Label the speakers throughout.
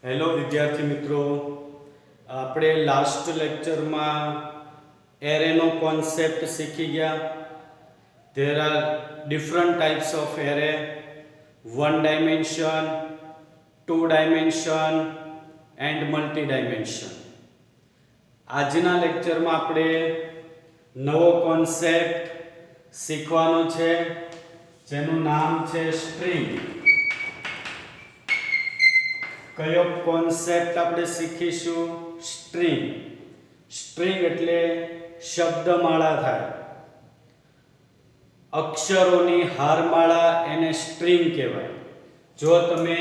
Speaker 1: Hello વિદ્યાર્થી મિત્રો, આપણે લાસ્ટ લેક્ચરમાં એરેનો કોન્સેપ્ટ શીખી ગયા. There are different types of array: one dimension, two dimension and multi dimension. આજના લેક્ચરમાં આપણે નવો કોન્સેપ્ટ શીખવાનો છે જેનું નામ છે સ્ટ્રિંગ. કયો કોન્સેપ્ટ આપણે શીખીશું? સ્ટ્રિંગ. સ્ટ્રિંગ એટલે શબ્દમાળા થાય, અક્ષરોની હારમાળા, એને સ્ટ્રિંગ કહેવાય. જો તમે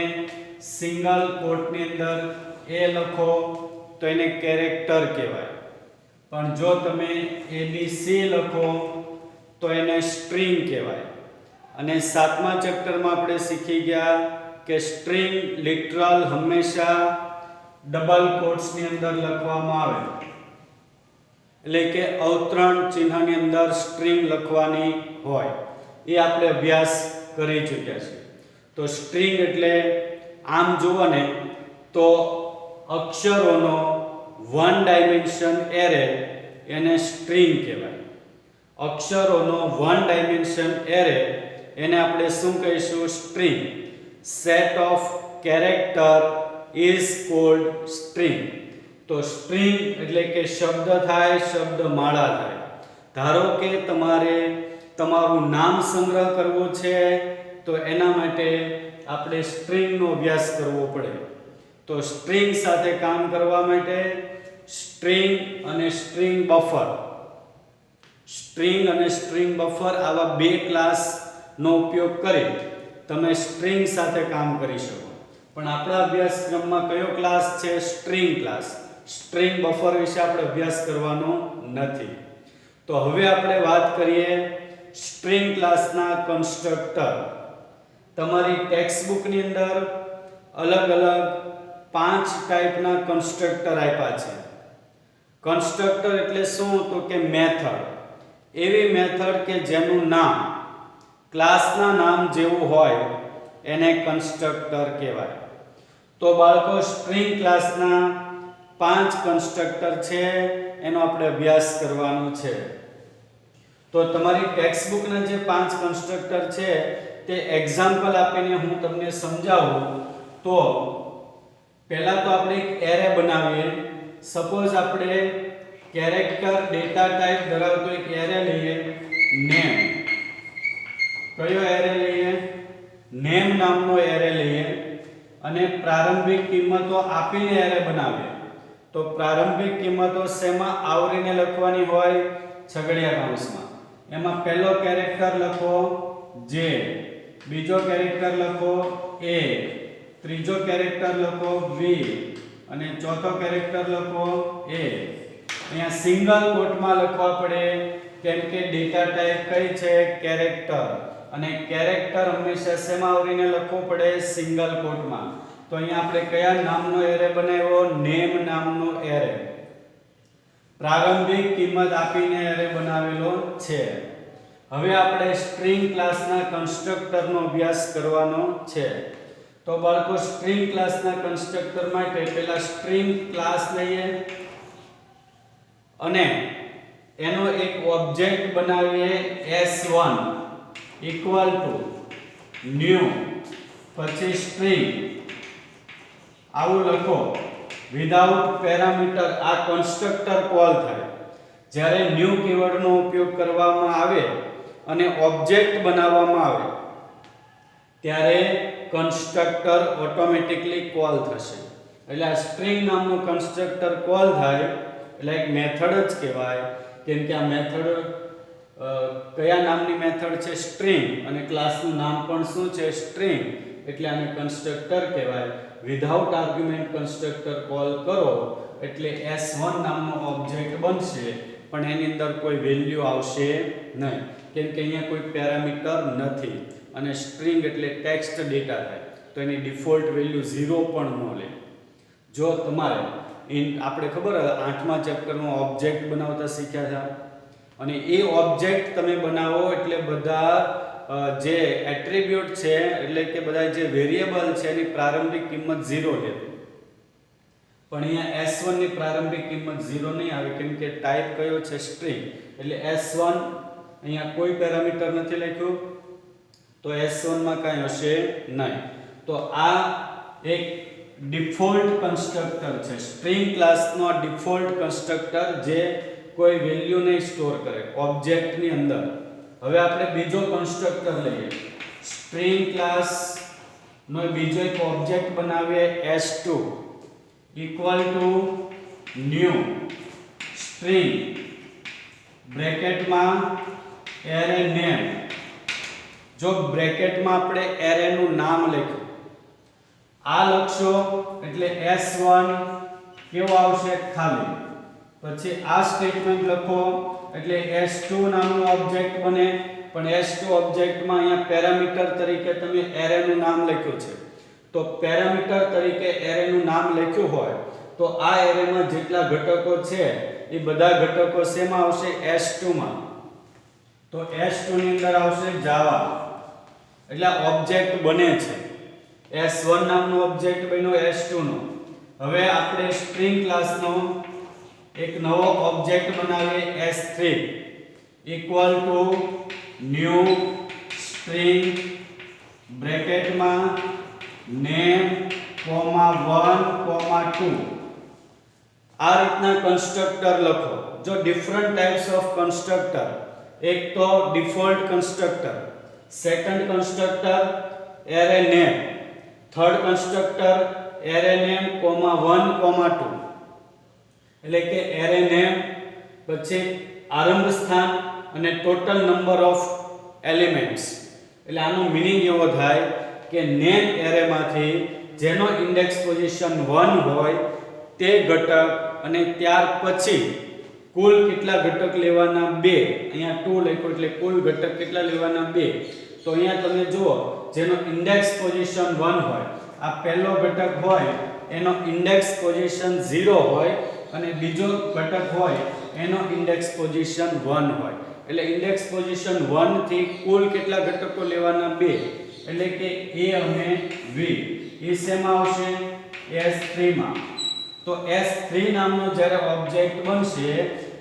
Speaker 1: સિંગલ કોટની અંદર એ લખો તો એને કેરેક્ટર કહેવાય, પણ જો તમે ABC લખો તો એને સ્ટ્રિંગ કહેવાય. અને 7મા ચેપ્ટરમાં આપણે શીખી ગયા કે સ્ટ્રિંગ લિટરલ હંમેશા ડબલ કોટ્સની અંદર લખવામાં આવે, એટલે કે અવતરણ ચિહ્નની અંદર સ્ટ્રિંગ લખવાની હોય. એ આપણે અભ્યાસ કરી ચૂક્યા છીએ. તો સ્ટ્રિંગ એટલે આમ જુઓ ને તો અક્ષરોનો વન ડાયમેન્શન એરે, એને સ્ટ્રિંગ કહેવાય. અક્ષરોનો વન ડાયમેન્શન એરે, એને આપણે શું કહીશું? String. Set of character is called string. તો સ્ટ્રિંગ એટલે કે શબ્દ થાય, શબ્દમાળા થાય. ધારો કે તમારે તમારું નામ સંગ્રહ કરવું છે તો એના માટે આપણે સ્ટ્રિંગનો અભ્યાસ કરવો પડે. તો સ્ટ્રિંગ સાથે કામ કરવા માટે સ્ટ્રિંગ અને સ્ટ્રિંગ બફર, સ્ટ્રિંગ અને સ્ટ્રિંગ બફર આવા બે ક્લાસનો ઉપયોગ કરી તમે સ્ટ્રિંગ સાથે કામ કરી શકો. પણ આપણા અભ્યાસક્રમમાં કયો ક્લાસ છે? String class. સ્ટ્રિંગ બફર વિશે આપણે અભ્યાસ કરવાનો નથી. તો હવે આપણે વાત કરીએ સ્ટ્રિંગ ક્લાસના કન્સ્ટ્રક્ટર. તમારી ટેક્સ્ટ બુકની અંદર અલગ અલગ 5 ટાઈપના કન્સ્ટ્રક્ટર આપ્યા છે. કન્સ્ટ્રક્ટર એટલે શું? તો કે મેથડ. એવી મેથડ કે જેનું નામ ક્લાસના નામ જેવું હોય એને કન્સ્ટ્રક્ટર કહેવાય. તો બાળકો, સ્ટ્રિંગ ક્લાસના 5 કન્સ્ટ્રક્ટર છે, એનો આપણે અભ્યાસ કરવાનો છે. તો તમારી ટેક્સ્ટ બુકના જે 5 કન્સ્ટ્રક્ટર છે તે એક્ઝામ્પલ આપીને હું તમને સમજાવું. તો પહેલા તો આપણે એક એરે બનાવીએ. સપોઝ આપણે કેરેક્ટર ડેટા ટાઈપ ધરાવતો એક એરે લઈએ, નેમ. કયો એરે લઈએ? નેમ નામનો એરે લઈએ અને પ્રારંભિક કિંમતો આપીને એરે બનાવીએ. તો પ્રારંભિક કિંમતો શેમાં આવરીને લખવાની હોય? છગડીયા કૌંસમાં. એમાં પહેલો કેરેક્ટર લખો J, બીજો કેરેક્ટર લખો A, ત્રીજો કેરેક્ટર લખો V અને ચોથો કેરેક્ટર લખો A. અહીંયા સિંગલ કોટમાં લખવા પડે કેમ કે ડેટા ટાઈપ કઈ છે? કેરેક્ટર. અને કેરેક્ટર હંમેશા શેમાં આવરીને લખવું પડે? સિંગલ કોટમાં. તો અહીંયા આપણે કયા નામનો એરે બનાવ્યો? નેમ નામનો એરે. પ્રારંભિક કિંમત આપીને એરે બનાવેલો છે. હવે આપણે સ્ટ્રિંગ ક્લાસના કન્સ્ટ્રક્ટરનો અભ્યાસ કરવાનો છે. તો બાળકો, સ્ટ્રિંગ ક્લાસના કન્સ્ટ્રક્ટર માટે પહેલા સ્ટ્રિંગ ક્લાસ લઈએ અને એનો એક ઓબ્જેક્ટ બનાવીએ S1 ઇક્વલ ટુ ન્યુ, પછી સ્ટ્રિંગ આવું લખો વિધાઉટ પેરામીટર. આ કન્સ્ટ્રક્ટર કોલ થાય જ્યારે ન્યુ કીવર્ડનો ઉપયોગ કરવામાં આવે અને ઓબ્જેક્ટ બનાવવામાં આવે ત્યારે કન્સ્ટ્રક્ટર ઓટોમેટિકલી કોલ થશે. એટલે આ સ્ટ્રિંગ નામનું કન્સ્ટ્રક્ટર કોલ થાય એટલે એક મેથડ જ કહેવાય. કેમ કે આ મેથડ કયા નામની મેથડ છે? સ્ટ્રિંગ. અને ક્લાસનું નામ પણ શું છે? સ્ટ્રિંગ. એટલે આને કન્સ્ટ્રક્ટર કહેવાય. વિધાઉટ આર્ગ્યુમેન્ટ કન્સ્ટ્રક્ટર કોલ કરો એટલે S1 નામનો ઓબ્જેક્ટ બનશે, પણ એની અંદર કોઈ વેલ્યુ આવશે નહીં કેમ કે અહીંયા કોઈ પેરામીટર નથી. અને સ્ટ્રિંગ એટલે ટેક્સ્ટ ડેટા થાય તો એની ડિફોલ્ટ વેલ્યુ 0 પણ ન લે. જો તમારે આપણે ખબર 8મા ચેપ્ટરમાં ઓબ્જેક્ટ બનાવતા શીખ્યા હતા, અને એ ઓબ્જેક્ટ તમે બનાવો એટલે બધા જે એટ્રીબ્યુટ છે એટલે કે બધા જે વેરિયેબલ છે એની પ્રારંભિક કિંમત 0 લેવી. પણ અહીંયા s1 ની પ્રારંભિક કિંમત 0 નહીં આવે કેમ કે ટાઈપ કયો છે સ્ટ્રિંગ એટલે s1 અહીંયા કોઈ પેરામીટર નથી લખ્યું તો s1 માં કાંઈ હશે નહીં તો આ એક ડિફોલ્ટ કન્સ્ટ્રક્ટર છે સ્ટ્રિંગ ક્લાસનો ડિફોલ્ટ કન્સ્ટ્રક્ટર જે કોઈ વેલ્યુ નહીં સ્ટોર કરે ઓબ્જેક્ટ ની અંદર હવે આપણે બીજો કન્સ્ટ્રક્ટર લઈએ સ્ટ્રિંગ ક્લાસ નો બીજો એક ઓબ્જેક્ટ બનાવીએ s2 equal to new string બ્રેકેટમાં array name જો બ્રેકેટમાં આપણે array નું નામ લખ્યું આ લખશો એટલે s1 કેવો આવશે ખાલી પછી આ સ્ટેટમેન્ટ લખો એટલે s2 નામનો ઓબ્જેક્ટ બને પણ s2 ઓબ્જેક્ટમાં અહીંયા પેરામીટર તરીકે તમે array નું નામ લખ્યું છે તો પેરામીટર તરીકે array નું નામ લખ્યું હોય તો આ array માં જેટલા ઘટકો છે એ બધા ઘટકો શેમાં આવશે s2 માં તો s2 ની અંદર આવશે જાવા એટલે ઓબ્જેક્ટ બને છે s1 નામનો ઓબ્જેક્ટ બન્યો s2 નો હવે આપણે સ્ટ્રિંગ ક્લાસનો એક નવો ઓબ્જેક્ટ બનાવીએ s3 equal to new string બ્રેકેટમાં name 1 2 આ રીતના કન્સ્ટ્રક્ટર લખો જો ડિફરન્ટ ટાઈપ્સ ઓફ કન્સ્ટ્રક્ટર એક તો default constructor second constructor array name third constructor array name 1 2 એટલે કે array name પછી આરંભ સ્થાન અને ટોટલ નંબર ઓફ એલિમેન્ટ્સ એટલે આનો મીનિંગ એવો થાય કે નેમ એરે માંથી જેનો ઇન્ડેક્સ પોઝિશન 1 હોય તે ઘટક અને ત્યાર પછી કુલ કેટલા ઘટક લેવાના 2 અહીંયા 2 લખ્યું એટલે કુલ ઘટક કેટલા લેવાના 2 તો અહીંયા તમે જુઓ જેનો ઇન્ડેક્સ પોઝિશન 1 હોય આ પહેલો ઘટક હોય એનો ઇન્ડેક્સ પોઝિશન 0 હોય અને બીજો ઘટક હોય એનો ઇન્ડેક્સ પોઝિશન 1 હોય એટલે ઇન્ડેક્સ પોઝિશન 1 થી કુલ કેટલા ઘટકો લેવાના 2 એટલે કે a અને v એ શેમાં આવશે s3 માં તો s3 નામનો જ્યારે ઓબ્જેક્ટ બનશે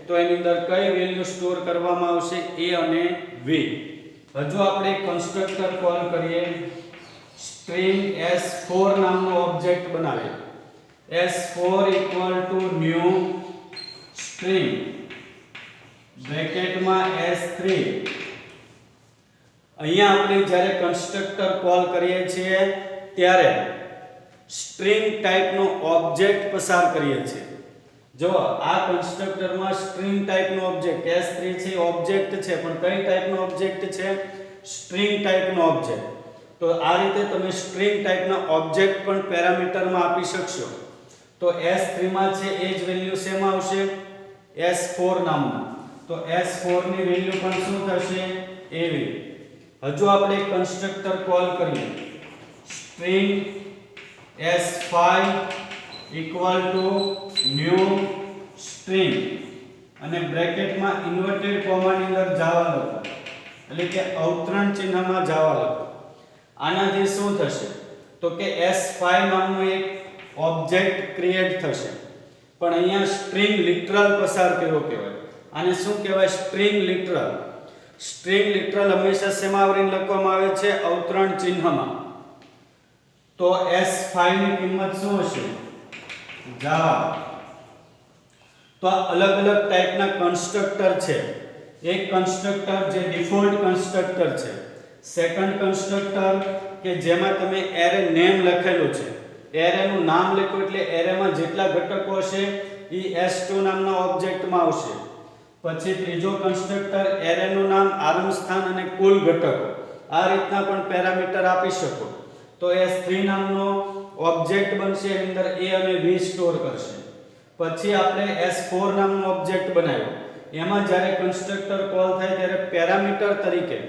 Speaker 1: તો એની અંદર કઈ વેલ્યુ સ્ટોર કરવામાં આવશે a અને v હજુ આપણે કન્સ્ટ્રક્ટર કોલ કરીએ સ્ટ્રિંગ s4 નામનો ઓબ્જેક્ટ બનાવીએ s4 equal to new string બ્રેકેટમાં s3 અહીંયા આપણે જ્યારે કન્સ્ટ્રક્ટર કોલ કરીએ છીએ ત્યારે સ્ટ્રિંગ ટાઈપનો ઓબ્જેક્ટ પસાર કરીએ છીએ જો આ કન્સ્ટ્રક્ટરમાં સ્ટ્રિંગ ટાઈપનો ઓબ્જેક્ટ s3 છે ઓબ્જેક્ટ છે પણ કઈ ટાઈપનો ઓબ્જેક્ટ છે સ્ટ્રિંગ ટાઈપનો ઓબ્જેક્ટ તો આ રીતે તમે સ્ટ્રિંગ ટાઈપના ઓબ્જેક્ટ પણ પેરામીટરમાં આપી શકશો તો s3 માં છે એ જ વેલ્યુ શેમાં આવશે s4 નામના તો s4 ની વેલ્યુ પણ શું થશે એવી હજુ આપણે કન્સ્ટ્રક્ટર કોલ કરીએ string s5 equal to new string અને બ્રેકેટમાં ઇન્વર્ટેડ કોમાની અંદર જાવા લખો એટલે કે અવતરણ ચિહ્નમાં જાવા લખો આનાથી શું થશે તો કે s5 નામનો એક ઓબ્જેક્ટ ક્રિએટ થશે પણ અહીંયા સ્ટ્રિંગ લિટરલ પસાર કર્યો કહેવાય આને શું કહેવાય સ્ટ્રિંગ લિટરલ હંમેશા શેમાં આવરીને લખવામાં આવે છે અવતરણ ચિહ્નમાં તો s5 ની કિંમત શું હશે જાવા તો આ અલગ અલગ ટાઈપના કન્સ્ટ્રક્ટર છે એક કન્સ્ટ્રક્ટર જે ડિફોલ્ટ કન્સ્ટ્રક્ટર છે સેકન્ડ કન્સ્ટ્રક્ટર કે જેમાં તમે એરે નેમ લખેલું છે એરે નું નામ લખ્યું એટલે એરે માં જેટલા ઘટકો હશે એ s2 નામના ઓબ્જેક્ટમાં આવશે પછી ત્રીજો કન્સ્ટ્રક્ટર એરે નું નામ આરંભ સ્થાન અને કુલ ઘટકો આ રીતના પણ પેરામીટર આપી શકો તો s3 નામનો ઓબ્જેક્ટ બનશે એની અંદર a અને v સ્ટોર કરશે પછી આપણે s4 નામનો ઓબ્જેક્ટ બનાવ્યો એમાં જ્યારે કન્સ્ટ્રક્ટર કોલ થાય ત્યારે પેરામીટર તરીકે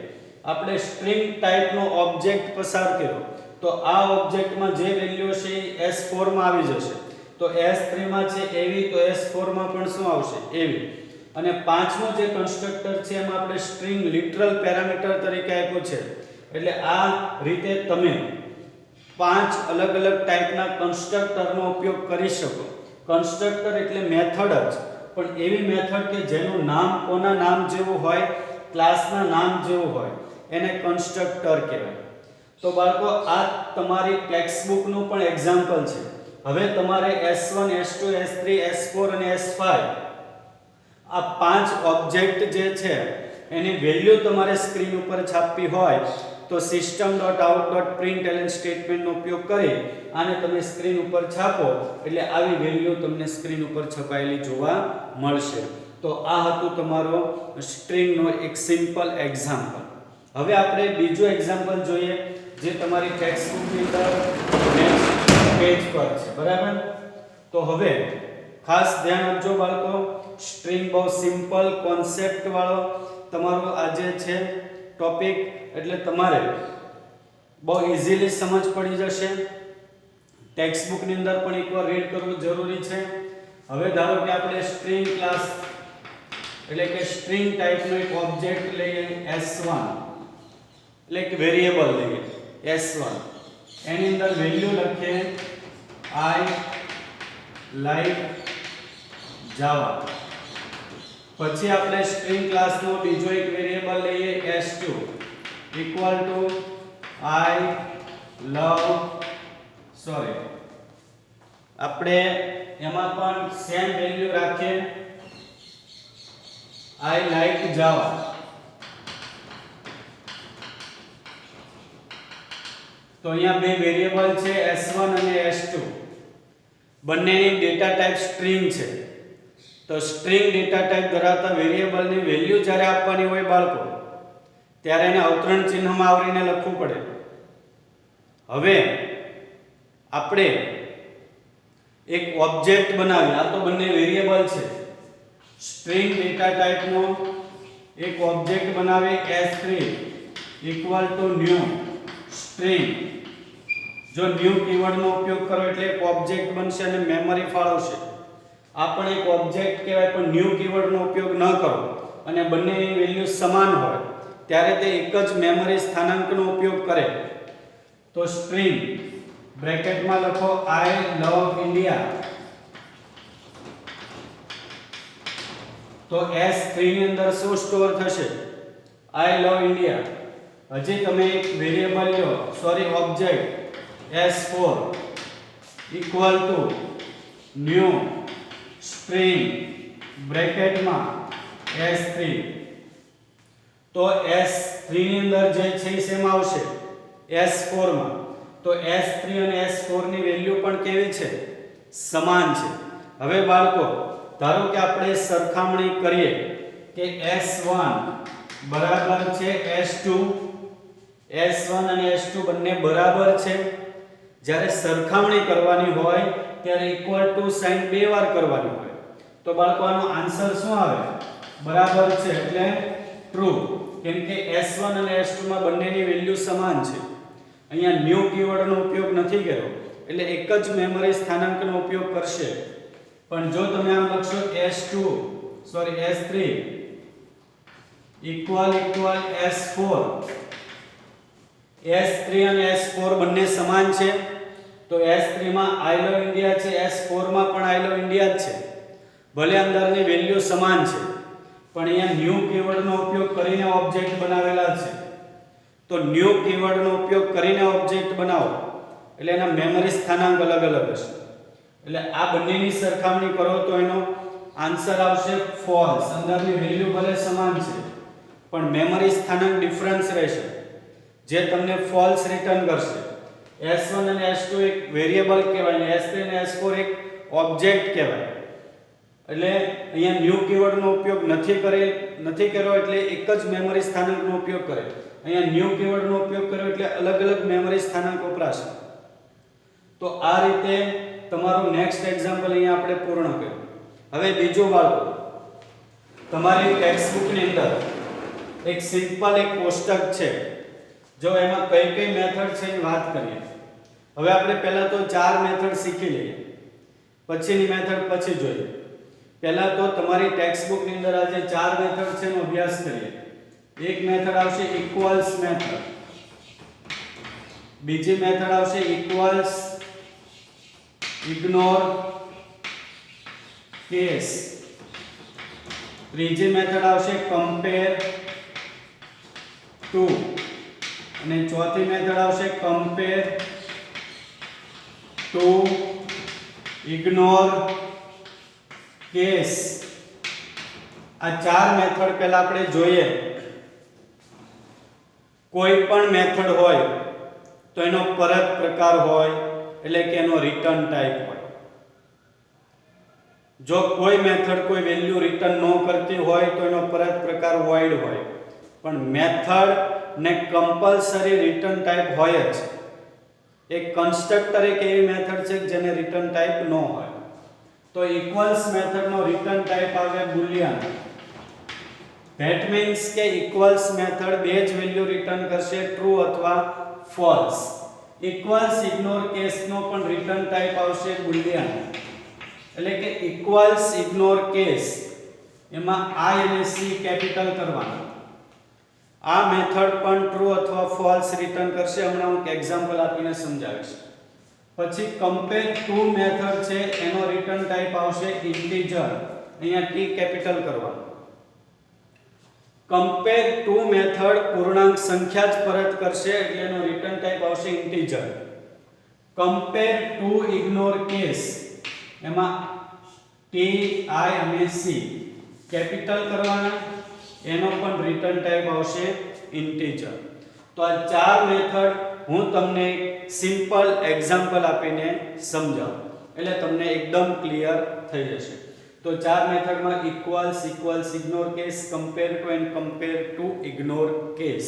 Speaker 1: આપણે સ્ટ્રિંગ ટાઈપનો ઓબ્જેક્ટ પસાર કર્યો તો આ ઓબ્જેક્ટમાં જે વેલ્યુ છે એ s4 માં આવી જશે તો s3 માં છે એવી તો s4 માં પણ શું આવશે એવી અને પાંચમો જે કન્સ્ટ્રક્ટર છે એમાં આપણે સ્ટ્રિંગ લિટરલ પેરામીટર તરીકે આપ્યું છે એટલે આ રીતે તમે પાંચ અલગ અલગ ટાઈપના કન્સ્ટ્રક્ટરનો ઉપયોગ કરી શકો કન્સ્ટ્રક્ટર એટલે મેથડ જ, પણ એવી મેથડ કે જેનું નામ કોના નામ જેવું હોય, ક્લાસના નામ જેવું હોય, એને કન્સ્ટ્રક્ટર કહેવાય. તો બાળકો આ તમારી ટેક્સ્ટ બુકનું પણ એક્ઝામ્પલ છે. હવે તમારે S1 S2 S3 S4 અને S5 આ પાંચ ઓબ્જેક્ટ જે છે એની વેલ્યુ તમારે સ્ક્રીન ઉપર છાપવી હોય તો system.out.println સ્ટેટમેન્ટનો ઉપયોગ કરી આને તમે સ્ક્રીન ઉપર છાપો એટલે આવી વેલ્યુ તમને સ્ક્રીન ઉપર છપાયેલી જોવા મળશે. તો આ હતું તમારો સ્ટ્રિંગનો એક સિમ્પલ એક્ઝામ્પલ. હવે આપણે બીજું એક્ઝામ્પલ જોઈએ જે તમારી ટેક્સ્ટ બુકની અંદર નેક્સ્ટ પેજ પર છે. બરાબર? તો હવે ખાસ ધ્યાન આપજો બાળકો, સ્ટ્રિંગ બહુ સિમ્પલ કોન્સેપ્ટ વાળો તમારો આજે છે ટોપિક, એટલે તમારે બહુ ઇઝીલી સમજ પડી જશે. ટેક્સ્ટ બુકની અંદર પણ એકવાર રીડ કરવું જરૂરી છે. હવે ધારો કે આપણે સ્ટ્રિંગ ક્લાસ એટલે કે સ્ટ્રિંગ ટાઈપનો એક ઓબ્જેક્ટ લઈએ S1, એટલે એક વેરીએબલ લઈએ S1, એની અંદર વેલ્યુ લખીએ I like Java. પછી આપણે સ્ટ્રિંગ ક્લાસનો બીજો એક વેરીએબલ લઈએ S2 ઇક્વલ ટુ આપણે એમાં પણ સેમ વેલ્યુ રાખીએ I like Java. તો અહીંયા બે વેરીએબલ છે S1 અને S2, બંનેની ડેટા ટાઈપ સ્ટ્રિંગ છે. તો સ્ટ્રિંગ ડેટા ટાઈપ ધરાવતા વેરીએબલની વેલ્યુ જ્યારે આપવાની હોય બાળકો ત્યારે એને અવતરણ ચિહ્નમાં આવરીને લખવું પડે. હવે આપણે એક ઓબ્જેક્ટ બનાવીએ. આ તો બંને વેરીએબલ છે. સ્ટ્રિંગ ડેટા ટાઈપનો એક ઓબ્જેક્ટ બનાવી S3 equal to new string. જો ન્યુ કીવર્ડનો ઉપયોગ કરો એટલે એક ઓબ્જેક્ટ બનશે અને મેમરી ફાળવશે. આ પણ એક ઓબ્જેક્ટ કહેવાય, પણ ન્યુ કીવર્ડનો ઉપયોગ ન કરો અને બંનેની વેલ્યુ સમાન હોય ત્યારે તે એક જ મેમરી સ્થાનાંકનો ઉપયોગ કરે. તો સ્ટ્રિંગ બ્રેકેટમાં લખો I love India. તો S3 ની અંદર શું સ્ટોર થશે? I love India. હજી તમે એક વેરીએબલ લો, object S4 equal to new string બ્રેકેટમાં S3. તો S3 ની અંદર જે છે એ શેમાં આવશે? S4 માં. તો S3 અને S4 ની વેલ્યુ પણ કેવી છે? સમાન છે. હવે બાળકો ધારો કે આપણે સરખામણી કરીએ કે S1 બરાબર છે S2, S1 અને S2 બંને બરાબર છે. જ્યારે સરખામણી કરવાની હોય ત્યારે ઇક્વલ ટુ સાઇન બે વાર કરવાની હોય. તો બાળકો આનો આન્સર શું આવે? બરાબર છે એટલે ટ્રુ, કેમ કે S1 અને S2 માં બંનેની વેલ્યુ સમાન છે. અહીંયા ન્યુ કીવર્ડનો ઉપયોગ નથી કર્યો એટલે એક જ મેમરી સ્થાનાંકનો ઉપયોગ કરશે. પણ જો તમે આમ લખશો S3 ઇક્વલ S4, S3 અને S4 બંને સમાન છે. તો S3 માં I love India છે, S4 માં પણ I love India જ છે. ભલે અંદરની વેલ્યુ સમાન છે પણ અહીંયા ન્યુ કીવર્ડનો ઉપયોગ કરીને ઓબ્જેક્ટ બનાવેલા છે. તો ન્યુ કીવર્ડનો ઉપયોગ કરીને ઓબ્જેક્ટ બનાવો એટલે એના મેમરી સ્થાનાંક અલગ અલગ હશે. એટલે આ બંનેની સરખામણી કરો તો એનો આન્સર આવશે ફોલ્સ. અંદરની વેલ્યુ ભલે સમાન છે પણ મેમરી સ્થાનાંક ડિફરન્સ રહેશે જે તમને ફોલ્સ રિટર્ન કરશે. S1 અને S2 એક વેરીએબલ કહેવાય ને S3 અને S4 એક ઓબ્જેક્ટ કહેવાય. એટલે અહીંયા ન્યુ કીવર્ડનો ઉપયોગ નથી કર્યો એટલે એક જ મેમરી સ્થાનાંકનો ઉપયોગ કરે. અહીંયા ન્યુ કીવર્ડનો ઉપયોગ કર્યો એટલે અલગ અલગ મેમરી સ્થાનાંક વપરાશે. તો આ રીતે તમારું નેક્સ્ટ એક્ઝામ્પલ અહીંયા આપણે પૂર્ણ કર્યું. હવે બીજું બાળકો, તમારી ટેક્સ્ટ બુકની અંદર એક સિમ્પલ એક કોષ્ટક છે. જો એમાં કઈ કઈ મેથડ છે એની વાત કરીએ. હવે આપણે પહેલા તો 4 મેથડ શીખી લઈએ, પછીની મેથડ પછી જોઈએ. પહેલા તો તમારી ટેક્સ્ટ બુકની અંદર આ જે 4 મેથડ છે એનો અભ્યાસ કરીએ. એક મેથડ આવશે ઇક્વલ્સ મેથડ, બીજી મેથડ આવશે ઇક્વલ્સ, ઇગ્નોર, કેસ. ત્રીજી મેથડ આવશે કમ્પેર ટુ અને ચોથી મેથડ આવશે કમ્પેર ટુ ઇગ્નોર કેસ. આ ચાર મેથડ પહેલા આપણે જોઈએ. કોઈ પણ મેથડ હોય તો એનો પરત પ્રકાર હોય એટલે કે એનો રિટર્ન ટાઈપ હોય. જો કોઈ મેથડ કોઈ વેલ્યુ રિટર્ન ન કરતી હોય તો એનો પરત પ્રકાર void હોય. પણ મેથડ ને કમ્પલસરી રિટર્ન ટાઈપ હોય જ. એક કન્સ્ટ્રક્ટર એક એવી મેથડ છે જેને રિટર્ન ટાઈપ ન હોય. તો ઇક્વલ્સ મેથડનો રિટર્ન ટાઈપ આવે બુલિયન. ધેટ મીન્સ કે ઇક્વલ્સ મેથડ બે જ વેલ્યુ રિટર્ન કરશે, ટ્રુ અથવા ફોલ્સ. ઇક્વલ્સ ઇગ્નોર કેસનો પણ રિટર્ન ટાઈપ આવશે બુલિયન. એટલે કે ઇક્વલ્સ ઇગ્નોર કેસ એમાં i અને c કેપિટલ કરવાના. આ મેથડ પણ ટ્રુ અથવા ફોલ્સ રિટર્ન કરશે. હમણાં હું એક એક્ઝામ્પલ આપીને સમજાવીશ. પછી કમ્પેર ટુ મેથડ છે એનો રિટર્ન ટાઈપ આવશે ઇન્ટીજર. અહીંયા t કેપિટલ કરવાનું. કમ્પેર ટુ મેથડ પૂર્ણાંક સંખ્યા જ પરત કરશે એટલે એનો રિટર્ન ટાઈપ આવશે integer. Compare to ignore case એમાં t i અને c કેપિટલ કરવાના. એનો પણ રિટર્ન ટાઈપ આવશે ઇન્ટીજર. તો આ ચાર મેથડ હું તમને સિમ્પલ એક્ઝામ્પલ આપીને સમજાવું એટલે તમને એકદમ ક્લિયર થઈ જશે. તો ચાર મેથડમાં equals, equals ignore case, compare to and compare to ignore case.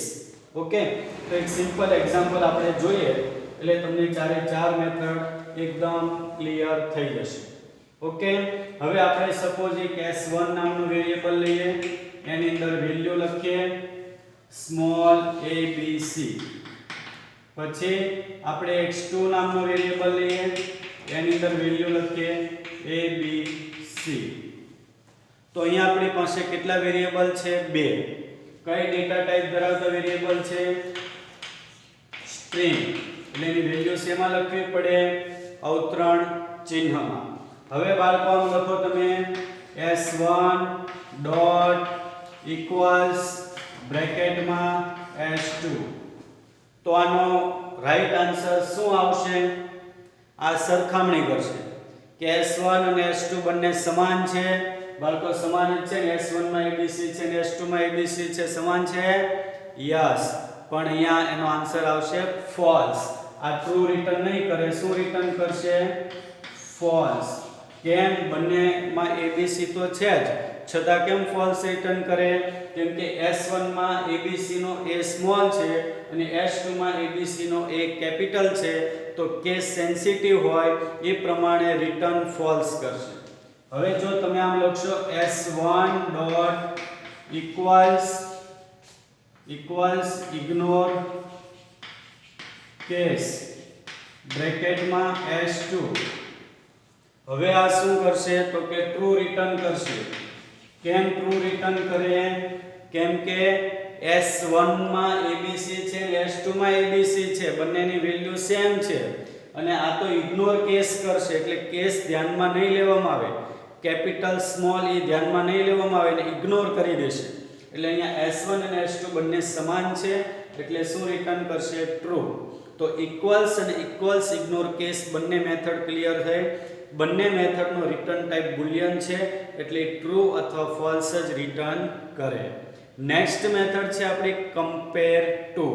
Speaker 1: Okay, તો એક સિમ્પલ એક્ઝામ્પલ આપણે જોઈએ એટલે તમને ચારે ચાર મેથડ એકદમ ક્લિયર થઈ જશે. ઓકે, હવે આપણે સપોઝ એક s1 નામનું વેરીએબલ લઈએ. એની અંદર વેલ્યુ લખીએ સ્મોલ abc. પછી આપણે x2 નામનો વેરીએબલ લઈએ. એની અંદર વેલ્યુ લખીએ abc. તો અહીંયા આપણી પાસે કેટલા વેરીએબલ છે? બે. કઈ ડેટા ટાઈપ ધરાવતા વેરીએબલ છે? સ્ટ્રિંગ. એટલે એની વેલ્યુ શેમાં લખવી પડે? અવતરણ ચિહ્નમાં. હવે બાળકો લખો તમે s1 ડોટ ઇક્વલ્સ બ્રેકેટમાં s2. તો આનો રાઈટ આન્સર શું આવશે? આ સરખામણી કરશે કે s1 અને s2 બંને સમાન છે. બાળકો સમાન જ છે ને? s1 માં abc છે ને s2 માં abc છે, સમાન છે. યસ, પણ અહીંયા એનો આન્સર આવશે ફોલ્સ. આ ટ્રુ રિટર્ન નહીં કરે. શું રિટર્ન કરશે? ફોલ્સ. કેમ? બંનેમાં abc તો છે જ, છતાં કેમ ફોલ્સ રિટર્ન કરે? કેમ કે s1 માં abc નો a સ્મોલ છે અને s2 માં abc નો a કેપિટલ છે. તો કેસ સેન્સિટિવ હોય એ પ્રમાણે રિટર્ન ફોલ્સ કરશે. હવે જો તમે આમ લખશો s1 dot equals ignore case બ્રેકેટમાં s2. હવે આ શું કરશે? તો કે ટ્રુ રિટર્ન કરશે. કેમ ટ્રુ રિટર્ન કરે? કેમ કે s1 માં abc છે અને s2 માં abc છે, બંનેની વેલ્યુ સેમ છે. અને આ તો ઇગ્નોર કેસ કરશે એટલે કેસ ધ્યાનમાં નહીં લેવામાં આવે. કેપિટલ સ્મોલ એ ધ્યાનમાં નહીં લેવામાં આવે અને ઇગ્નોર કરી દેશે. એટલે અહીંયા s1 અને s2 બંને સમાન છે એટલે શું રિટર્ન કરશે? ટ્રુ. તો ઇક્વલ્સ અને ઇક્વલ્સ ઇગ્નોર કેસ બંને મેથડ ક્લિયર થઈ. બંને મેથડનો રિટર્ન ટાઈપ બુલિયન છે એટલે ટ્રુ અથવા ફોલ્સ જ રિટર્ન કરે. નેક્સ્ટ મેથડ છે આપણી કમ્પેર ટુ.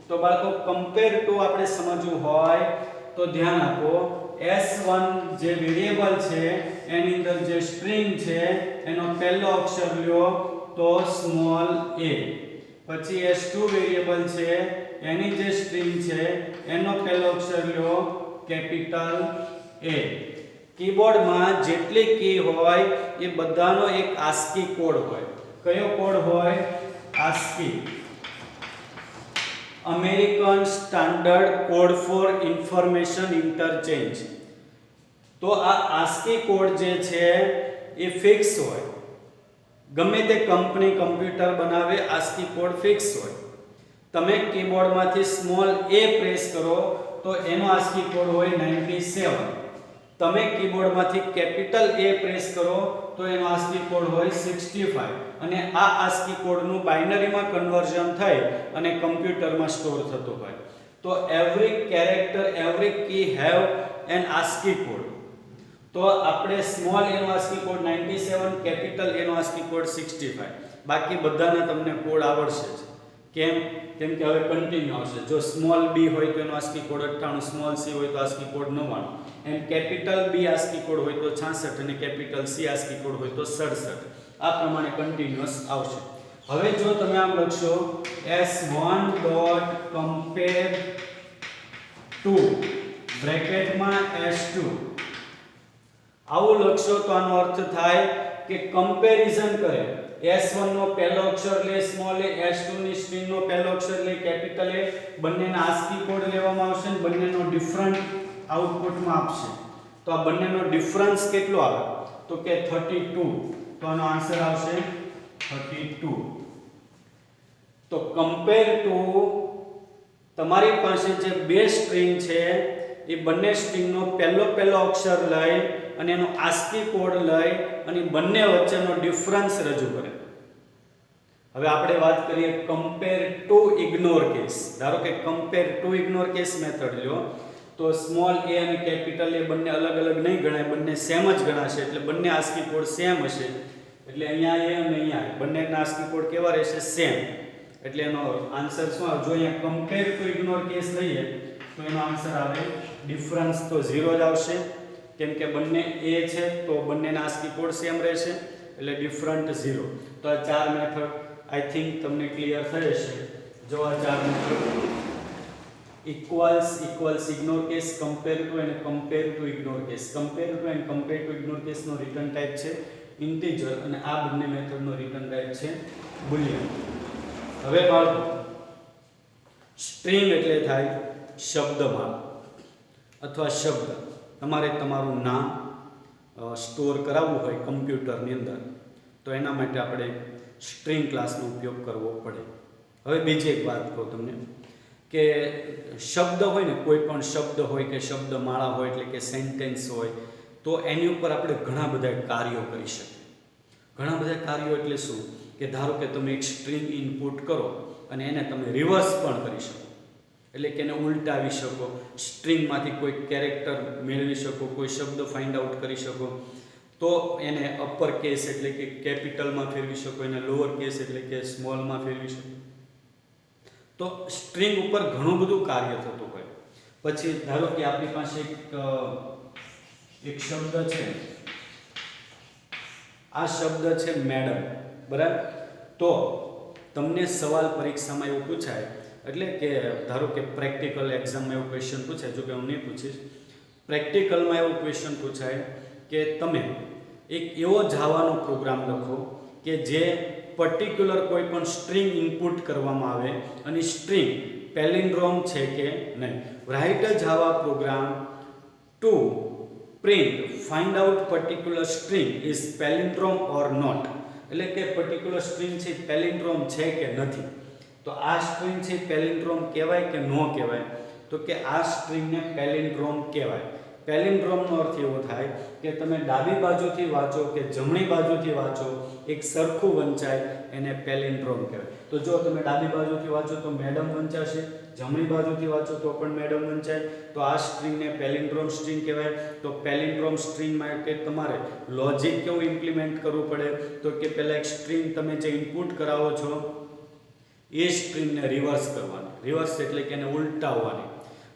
Speaker 1: તો બાળકો કમ્પેર ટુ આપણે સમજવું હોય તો ધ્યાન આપો. s1 જે વેરીએબલ છે એની અંદર જે સ્ટ્રિંગ છે એનો પહેલો અક્ષર લ્યો તો સ્મોલ a. પછી s2 વેરીએબલ છે એની જે સ્ટ્રિંગ છે એનો પહેલો અક્ષર લ્યો કેપિટલ A. કીબોર્ડમાં જેટલી કી હોય એ બધાનો એક ASCII કોડ હોય. કયો કોડ હોય? ASCII, American standard code four information interchange. તો આ ASCII કોડ જે છે એ ફિક્સ હોય. ગમે તે કંપની કમ્પ્યુટર બનાવે ASCII કોડ ફિક્સ હોય. તમે કીબોર્ડમાંથી સ્મોલ a પ્રેસ કરો તો એનો ASCII કોડ હોય 97. તમે કીબોર્ડમાંથી કેપિટલ A પ્રેસ કરો તો એનો ASCII કોડ હોય 65 અને આ ASCII કોડનું બાઇનરીમાં કન્વર્ઝન થઈ અને કમ્પ્યુટરમાં સ્ટોર થતું હોય. તો every character every key have an ASCII code. તો આપણે સ્મોલ A નો ASCII કોડ 97, કેપિટલ A નો ASCII કોડ 65. બાકી બધાના તમને કોડ આવડશે જ. કેમ કે હવે કન્ટિન્યુ આવશે. જો સ્મોલ b હોય તો એનો ASCII કોડ 98, સ્મોલ c હોય તો ASCII કોડ 99, એમ કેપિટલ B ASCII કોડ હોય તો 66 અને કેપિટલ C ASCII કોડ હોય તો 67. આ પ્રમાણે કન્ટિન્યુઅસ આવશે. હવે જો તમે આમ લખશો s1.compare to બ્રેકેટમાં s2 આવું લખશો તો આનો અર્થ થાય કે કમ્પેરિઝન કરે. S1 નો પહેલો અક્ષર લે સ્મોલ a, S2 ની સ્ટ્રિંગ નો પહેલો અક્ષર લે કેપિટલ A, બંનેના ASCII કોડ લેવામાં આવશે અને બંનેનો ડિફરન્ટ આઉટપુટમાં આપશે. તો આ બંનેનો ડિફરન્સ કેટલો આવે તો કે 32. તો આનો આન્સર આવશે 32. તો કમ્પેર ટુ તમારી પાસે જે બે સ્ટ્રિંગ છે એ બંને સ્ટ્રિંગનો પહેલો અક્ષર લઈ અને એનો ASCII કોડ લઈ અને બંને વચ્ચેનો ડિફરન્સ રજૂ કરે. હવે આપણે વાત કરીએ કમ્પેર ટુ ઇગ્નોર કેસ. ધારો કે compare to ignore case method લ્યો તો સ્મોલ a અને કેપિટલ A બંને અલગ અલગ નહીં ગણાય, બંને સેમ જ ગણાશે. એટલે બંને ASCII કોડ સેમ હશે. એટલે અહીંયા a અને અહીંયા બંનેના ASCII કોડ કેવા રહેશે? સેમ. એટલે એનો આન્સર શું આવે? જો અહીંયા કમ્પેર ટુ ઇગ્નોર કેસ લઈએ તો એનો આન્સર આવે ડિફરન્સ તો 0 જ આવશે. કેમ કે બંને a છે તો બંનેના ASCII કોડ સેમ રહેશે એટલે ડિફરન્ટ 0. તો આ ચાર મેથડ આઈ થિંક તમને ક્લિયર થઈ હશે. જો આ ચાર method equals ignore case, compare to અને compare to ignore case. Compare to and compare to ignore case નો રિટર્ન ટાઈપ છે ઇન્ટીજર અને આ બંને મેથડ નો રિટર્ન ટાઈપ છે બુલિયન. હવે બાળકો સ્ટ્રિંગ એટલે થાય શબ્દમાળા અથવા શબ્દ. તમારે તમારું નામ સ્ટોર કરાવવું હોય કમ્પ્યુટરની અંદર તો એના માટે આપણે સ્ટ્રિંગ ક્લાસનો ઉપયોગ કરવો પડે. હવે બીજી એક વાત કહું તમને કે શબ્દ હોય ને, કોઈ પણ શબ્દ હોય કે શબ્દમાળા હોય એટલે કે સેન્ટેન્સ હોય તો એની ઉપર આપણે ઘણા બધા કાર્યો કરી શકીએ. ઘણા બધા કાર્યો એટલે શું કે ધારો કે તમે એક સ્ટ્રિંગ ઇનપુટ કરો અને એને તમે રિવર્સ પણ કરી શકો. એટલે કે એને ઉલટાવી શકો, સ્ટ્રિંગમાંથી કોઈ કેરેક્ટર મેળવી શકો, કોઈ શબ્દ ફાઇન્ડ આઉટ કરી શકો. તો એને અપર કેસ એટલે કે કેપિટલમાં ફેરવી શકો, એને લોઅર કેસ એટલે કે સ્મોલમાં ફેરવી શકો. તો સ્ટ્રિંગ ઉપર ઘણું બધું કાર્ય થતું હોય. પછી ધારો કે આપણી પાસે એક શબ્દ છે, આ શબ્દ છે મેડમ, બરાબર? તો તમને સવાલ પરીક્ષામાં એવું પૂછાય, એટલે કે ધારો કે પ્રેક્ટિકલ એક્ઝામમાં એવો ક્વેશ્ચન પૂછાય, જો કે હું નહીં પૂછીશ, પ્રેક્ટિકલમાં એવો ક્વેશ્ચન પૂછાય કે તમે એક એવો જાવાનો પ્રોગ્રામ લખો કે જે પર્ટિક્યુલર કોઈ પણ સ્ટ્રિંગ ઇનપુટ કરવામાં આવે અને સ્ટ્રિંગ પેલિન્ડ્રોમ છે કે નહીં. Write a Java program to print find out particular string is palindrome or not. એટલે કે પર્ટિક્યુલર સ્ટ્રિંગ છે પેલિન્ડ્રોમ છે કે નથી. તો આ સ્ટ્રિંગ છે પેલિન્ડ્રોમ કહેવાય કે ન કહેવાય? તો કે આ સ્ટ્રિંગને પેલિન્ડ્રોમ કહેવાય. પેલિન્ડ્રોમનો અર્થ એવો થાય કે તમે ડાબી બાજુથી વાંચો કે જમણી બાજુથી વાંચો એક સરખું વંચાય, એને પેલિન્ડ્રોમ કહેવાય. તો જો તમે ડાબી બાજુથી વાંચો તો મેડમ વંચાશે, જમણી બાજુથી વાંચો તો પણ મેડમ વંચાય. તો આ સ્ટ્રિંગને પેલિન્ડ્રોમ સ્ટ્રિંગ કહેવાય. તો પેલિન્ડ્રોમ સ્ટ્રિંગ માટે તમારે લોજિક કેવું ઇમ્પ્લિમેન્ટ કરવું પડે? તો કે પહેલાં એક સ્ટ્રિંગ તમે જે ઇનપુટ કરાવો છો એ સ્ટ્રિંગને રિવર્સ કરવાની. રિવર્સ એટલે કે એને ઉલટાવવાની.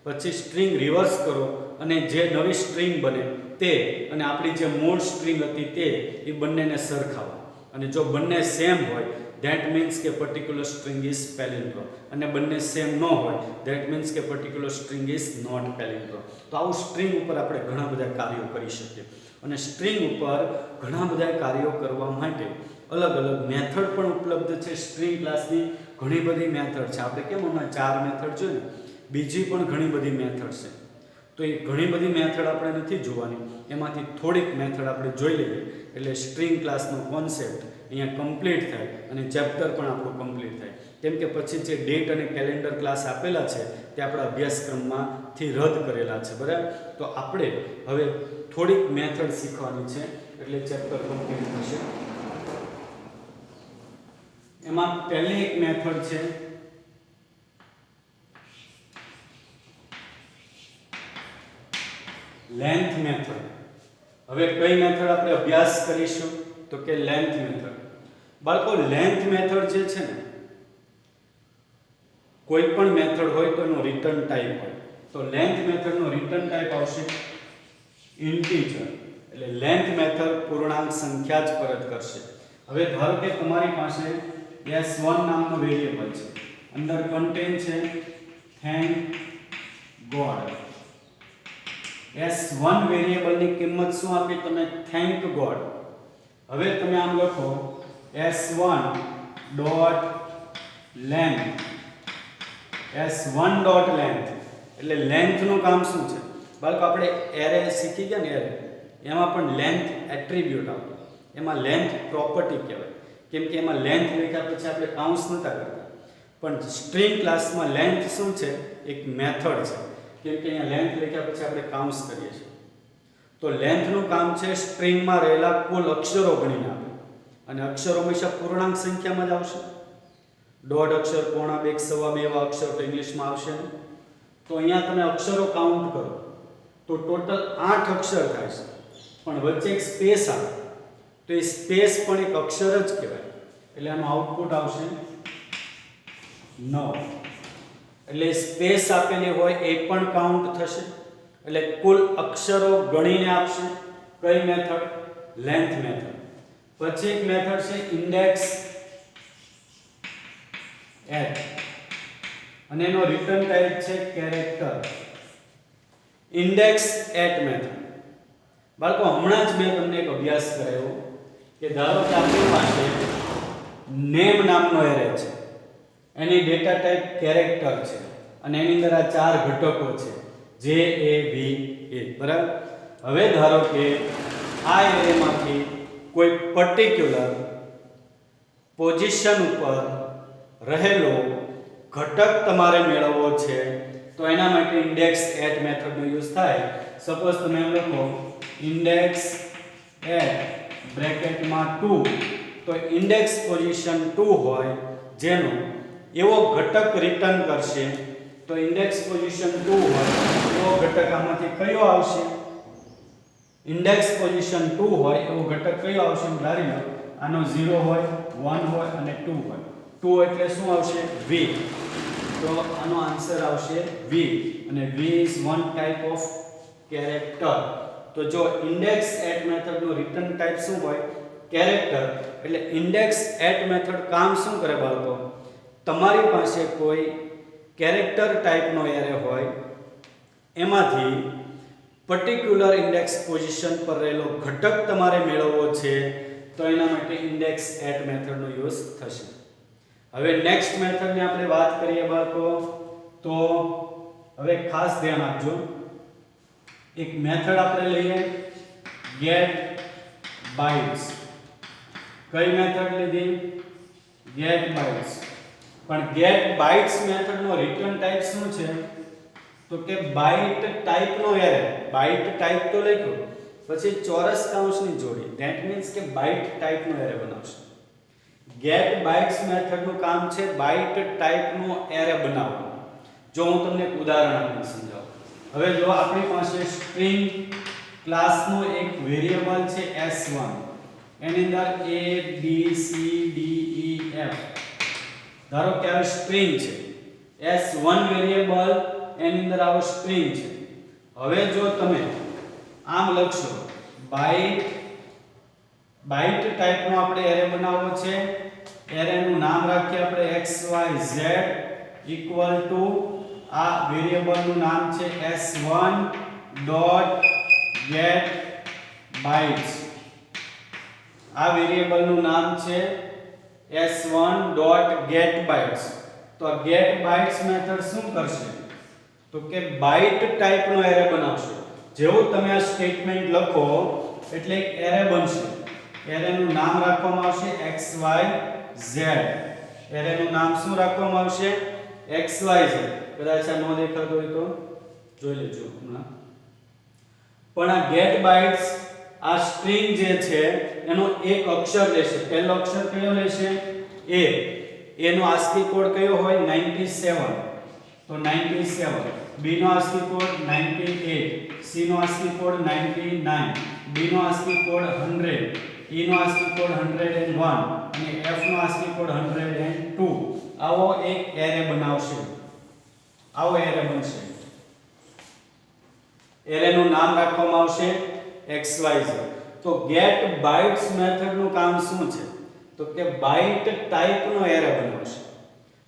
Speaker 1: પછી સ્ટ્રિંગ રિવર્સ કરો અને જે નવી સ્ટ્રિંગ બને તે અને આપણી જે મૂળ સ્ટ્રિંગ હતી તે એ બંનેને સરખાવો. અને જો બંને સેમ હોય ધેટ મીન્સ કે પર્ટિક્યુલર સ્ટ્રિંગ ઇઝ પેલિન્ડ્રોમ, અને બંને સેમ ન હોય ધેટ મીન્સ કે પર્ટિક્યુલર સ્ટ્રિંગ ઇઝ નોટ પેલિન્ડ્રોમ. તો આવું સ્ટ્રિંગ ઉપર આપણે ઘણા બધા કાર્યો કરી શકીએ. અને સ્ટ્રિંગ ઉપર ઘણા બધા કાર્યો કરવા માટે અલગ અલગ મેથડ પણ ઉપલબ્ધ છે. સ્ટ્રિંગ ક્લાસની ઘણી બધી મેથડ છે. આપણે કેમ હમણાં 4 મેથડ છે ને, બીજી પણ ઘણી બધી મેથડ છે. તો એ ઘણી બધી મેથડ આપણે નથી જોવાની, એમાંથી થોડીક મેથડ આપણે જોઈ લઈએ એટલે સ્ટ્રિંગ ક્લાસનો કોન્સેપ્ટ અહીંયા કમ્પ્લીટ થાય અને ચેપ્ટર પણ આપણું કમ્પ્લીટ થાય. કેમ કે પછી જે ડેટ અને કેલેન્ડર ક્લાસ આપેલા છે તે આપણા અભ્યાસક્રમમાંથી રદ કરેલા છે, બરાબર. તો આપણે હવે થોડીક મેથડ શીખવાની છે એટલે ચેપ્ટર કમ્પ્લીટ થશે. એમાં પહેલી એક મેથડ છે લેન્થ મેથડ. હવે કઈ મેથડ આપણે અભ્યાસ કરીશું તો કે લેન્થ મેથડ. બાળકો લેન્થ મેથડ જે છે ને, કોઈ પણ મેથડ હોય તો એનો રિટર્ન ટાઈપ હોય. તો લેન્થ મેથડનો રિટર્ન ટાઈપ આવશે ઇન્ટીજર. એટલે લેન્થ મેથડ પૂર્ણાંક સંખ્યા જ પરત કરશે. હવે ધારો કે તમારી પાસે s1 નામનો વેરિયેબલ છે, અંદર કન્ટેન છે થેન્ક ગોડ. s1 વેરિયેબલની કિંમત શું આપી તમે? Thank God. હવે તમે આમ લખો s1 dot length. s1 dot length એટલે લેન્થ નું કામ શું છે? બાળકો આપણે એરે શીખી ગયા ને, એરે એમાં પણ લેન્થ એટ્રીબ્યુટ આવતો, એમાં લેન્થ પ્રોપર્ટી કહેવાય. કેમ કે એમાં લેન્થ લખ્યા પછી આપણે કાઉન્સ નતા કરતા. પણ સ્ટ્રિંગ ક્લાસમાં લેન્થ શું છે? એક મેથડ છે. કેમ કે અહીંયા લેન્થ લખ્યા પછી આપણે કાઉન્સ કરીએ છીએ. તો લેન્થનું કામ છે સ્ટ્રિંગમાં રહેલા કુલ અક્ષરો ગણીને આપે, અને અક્ષરો હંમેશા પૂર્ણાંક સંખ્યામાં જ આવશે. દોઢ અક્ષર, પોણા બે, સવા બે એવા અક્ષર તો ઇંગ્લિશમાં આવશે ને. તો અહીંયા તમે અક્ષરો કાઉન્ટ કરો તો ટોટલ 8 અક્ષર થાય છે, પણ વચ્ચે એક સ્પેસ આવે તો એ સ્પેસ પણ એક અક્ષર જ કહેવાય. એટલે આનું આઉટપુટ આવશે 9. એટલે સ્પેસ આપેલી હોય એ પણ કાઉન્ટ થશે. એટલે કુલ અક્ષરો ગણીને આપશે. કઈ મેથડ? Length method. પછી એક મેથડ છે ઇન્ડેક્સ એટ, અને એનો રિટર્ન ટાઈપ છે કેરેક્ટર. Index at method. બાળકો હમણાં જ મેં તમને એક અભ્યાસ કરાવ્યો કે ધારો કે આપણી પાસે નેમ નામનો એરે છે, એની ડેટા ટાઈપ કેરેક્ટર છે, અને એની અંદર આ 4 ઘટકો છે જે એ બી એ, બરાબર. હવે ધારો કે આ એરેમાંથી કોઈ પર્ટિક્યુલર પોઝિશન ઉપર રહેલો ઘટક તમારે મેળવવો છે તો એના માટે ઇન્ડેક્સ એટ મેથડનો યુઝ થાય. સપોઝ તમે એમ લખો ઇન્ડેક્સ એટ બ્રેકેટમાં 2, તો ઇન્ડેક્સ પોઝિશન 2 હોય જેનો એવો ઘટક રિટર્ન કરશે. તો ઇન્ડેક્સ પોઝિશન 2 હોય એવો ઘટક આમાંથી કયો આવશે? ઇન્ડેક્સ પોઝિશન 2 હોય એવો ઘટક કયો આવશે? ધારી લો આનો 0 હોય, 1 હોય અને 2 હોય. 2 એટલે શું આવશે? v. તો આનો આન્સર આવશે v, અને v is one type of character. તો જો ઇન્ડેક્સ એટ મેથડનો રિટર્ન ટાઈપ શું હોય? કેરેક્ટર. એટલે ઇન્ડેક્સ એટ મેથડ કામ શું કરે બાળકો? તમારી પાસે કોઈ કેરેક્ટર ટાઈપનો એરે હોય, એમાંથી પર્ટિક્યુલર ઇન્ડેક્સ પોઝિશન પર રહેલો ઘટક તમારે મેળવવો છે તો એના માટે ઇન્ડેક્સ એટ મેથડનો યુઝ થશે. હવે નેક્સ્ટ મેથડની આપણે વાત કરીએ બાળકો, તો હવે ખાસ ધ્યાન આપજો. એક મેથડ આપણે લઈએ ગેટ બાઇટ્સ. કઈ મેથડ લીધી? Get bytes. પણ ગેટ બાઇટ્સ મેથડનો રિટર્ન ટાઈપ શું છે? તો કે બાઇટ ટાઈપનો એરે. બાઇટ ટાઈપ તો લખ્યો, પછી ચોરસ કૌંસની જોડી, ધેટ મીન્સ કે બાઇટ ટાઈપનો એરે બનાવશે. ગેટ બાઇટ્સ મેથડનું કામ છે બાઇટ ટાઈપનો એરે બનાવવાનું. જો હું તમને એક ઉદાહરણ આપીને સમજાવું. હવે જો આપણી પાસે સ્ટ્રિંગ ક્લાસનો એક વેરિયેબલ છે s1, એની અંદર a b c d e f. ધારો કે આ સ્ટ્રિંગ છે s1 વેરિયેબલ, એની અંદર આવો સ્ટ્રિંગ છે. હવે જો તમે આમ લખશો બાઇટ ટાઈપનો આપણે એરે બનાવવો છે. એરેનું નામ રાખીએ આપણે xyz ઇક્વલ ટુ આ વેરિયેબલનું નામ છે s1 ડોટ ગેટ બાઇટ્સ. આ વેરિયેબલનું નામ છે s1 ડોટ ગેટ બાઇટ્સ. તો આ ગેટ બાઇટ્સ મેથડ શું કરશે? તો કે બાઇટ ટાઈપનો એરે બનાવશે. જેવું તમે આ સ્ટેટમેન્ટ લખો એટલે એક એરે બનશે. એરેનું નામ રાખવામાં આવશે xyz. એરેનું નામ શું રાખવામાં આવશે? XYZ. કદાચ આ ન દેખાતું હોય તો જોઈ લેજો હમણાં. પણ આ ગેટ બાઇટ્સ આ સ્ટ્રિંગ જે છે એનો એક અક્ષર લેશે. પહેલો અક્ષર કયો લેશે? A. A નો ASCII કોડ કયો હોય? 97. તો 97. B નો ASCII કોડ 98. C નો ASCII કોડ 99. D નો ASCII કોડ 100. E નો ASCII કોડ 101 અને F નો ASCII કોડ 102. આવો એક એરે બનાવશે. આવો એરે બનશે. એરેનું નામ રાખવામાં આવશે XYZ. તો ગેટ બાઇટ્સ મેથડનું કામ શું છે? તો કે બાઇટ ટાઈપનો એરે બનાવશે.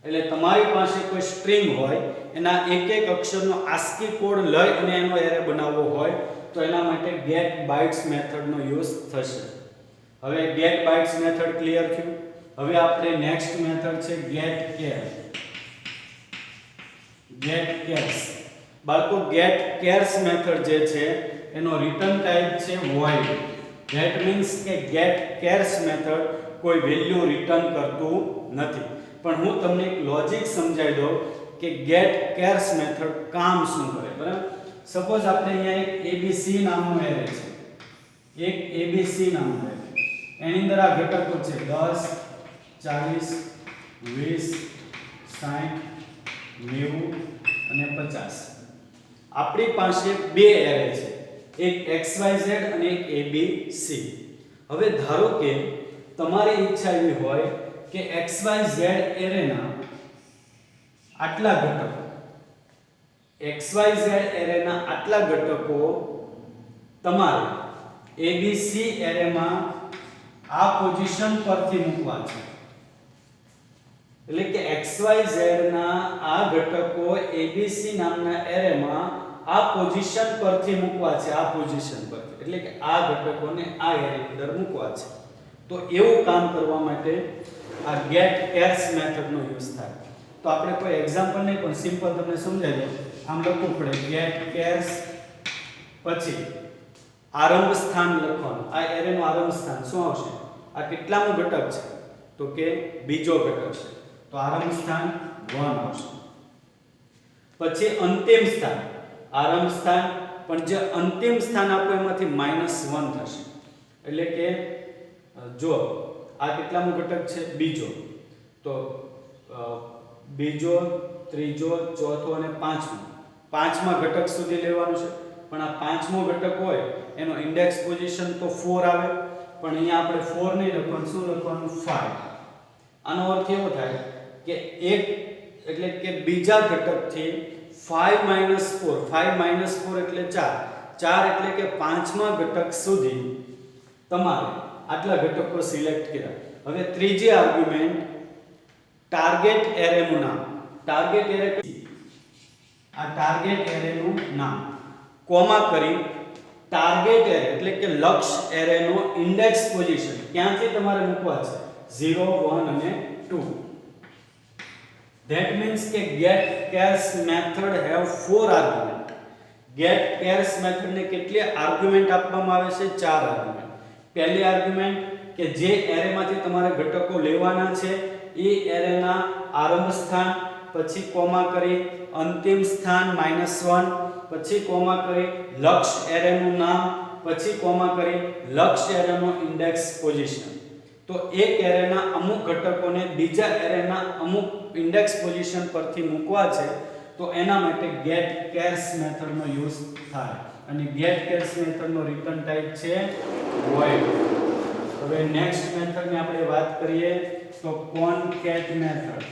Speaker 1: એટલે તમારી પાસે કોઈ સ્ટ્રિંગ હોય એના એક એક અક્ષરનો ASCII કોડ લઈ અને એનો એરે બનાવવો હોય તો એના માટે ગેટ બાઇટ્સ મેથડનો યુઝ થશે. હવે ગેટ બાઇટ્સ મેથડ ક્લિયર થયું. હવે આપણે નેક્સ્ટ મેથડ છે ગેટ કેર. Get chars. બાળકો ગેટ કેર્સ મેથડ જે છે એનો રિટર્ન ટાઈપ છે void. ધેટ મીન્સ કે ગેટ કેર્સ મેથડ કોઈ વેલ્યુ રિટર્ન કરતું નથી. પણ હું તમને એક લોજિક સમજાવી દઉં કે ગેટ કેર્સ મેથડ કામ શું કરે. બરાબર. સપોઝ આપણે અહીંયા એક abc નામનો એરે છે. એક abc નામનો એરે. એની અંદર આ ઘટકો છે 10 40 20 60 90 અને 50. આપણી પાસે બે એરે છે, એક XYZ અને એક ABC. હવે ધારો કે તમારી ઈચ્છા એવી હોય કે XYZ એરેના આટલા ઘટકો તમારે ABC એરેમાં આ પોઝિશન પરથી મૂકવા છે. એટલે કે XYZ ના આ ઘટકો ABC નામના એરેમાં આ પોઝિશન પરથી મૂકવા છે. આ પોઝિશન પરથી એટલે કે આ ઘટકોને આ એરે અંદર મૂકવા છે. તો એવું કામ કરવા માટે આ ગેટ કેર્સ મેથડનો યુઝ થાય. તો આપણે કોઈ એક્ઝામ્પલ નહીં પણ સિમ્પલ તમને સમજાવી દઉં. આમ લખવું પડે ગેટ કેર્સ પછી આરંભ સ્થાન લખવાનું. આ એરેનું આરંભ સ્થાન શું આવશે? આ કેટલામું ઘટક છે? તો કે બીજો ઘટક છે. તો આરંભ સ્થાન 1 આવશે. પછી અંતિમ સ્થાન. આરંભ સ્થાન પણ જે અંતિમ સ્થાન આપો એમાંથી -1 થશે. એટલે કે જો આ કેટલામું ઘટક છે? બીજો. તો બીજો, ત્રીજો, ચોથો અને પાંચમો. પાંચમા ઘટક સુધી લેવાનું છે. પણ આ પાંચમો ઘટક હોય એનો ઇન્ડેક્સ પોઝિશન તો 4 આવે. પણ અહીંયા આપણે 4 નહીં લખવાનું. શું લખવાનું? 5. આનો અર્થ એવો થાય કે એક એટલે કે બીજા ઘટકથી 5 - 4. 5 - 4 એટલે 4. 4 એટલે કે પાંચમા ઘટક સુધી તમારે આટલા ઘટકો સિલેક્ટ કર્યા. હવે ત્રીજી આર્ગ્યુમેન્ટ ટાર્ગેટ એરેનું નામ. ટાર્ગેટ એરે આ ટાર્ગેટ એરેનું નામ કોમા કરી ટાર્ગેટ એરે એટલે કે લક્ષ્ય એરેનો ઇન્ડેક્સ પોઝિશન ક્યાંથી તમારે મૂકવા છે? 0 1 અને 2. That means કે get cares method have 4 argument. Get cares method ને કેટલી આર્ગ્યુમેન્ટ આપવામાં આવે છે? 4 આર્ગ્યુમેન્ટ. પહેલી આર્ગ્યુમેન્ટ કે જે એરેમાંથી તમારે ઘટકો લેવાના છે એ એરેના આરંભ સ્થાન, પછી કોમા કરી અંતિમ સ્થાન -1, પછી કોમા કરી લક્ષ્ય એરેનું નામ, પછી કોમા કરી લક્ષ્ય એરેનો ઇન્ડેક્સ પોઝિશન. તો એક એરેના અમુક ઘટકોને બીજા એરેના અમુક ઇન્ડેક્સ પોઝિશન પરથી મૂકવા છે તો એના માટે ગેટ કેર્સ મેથડનો યુઝ થાય. અને ગેટ કેર્સ મેથડનો રિટર્ન ટાઈપ છે void. હવે નેક્સ્ટ મેથડની આપણે વાત કરીએ તો કોનકેટ મેથડ.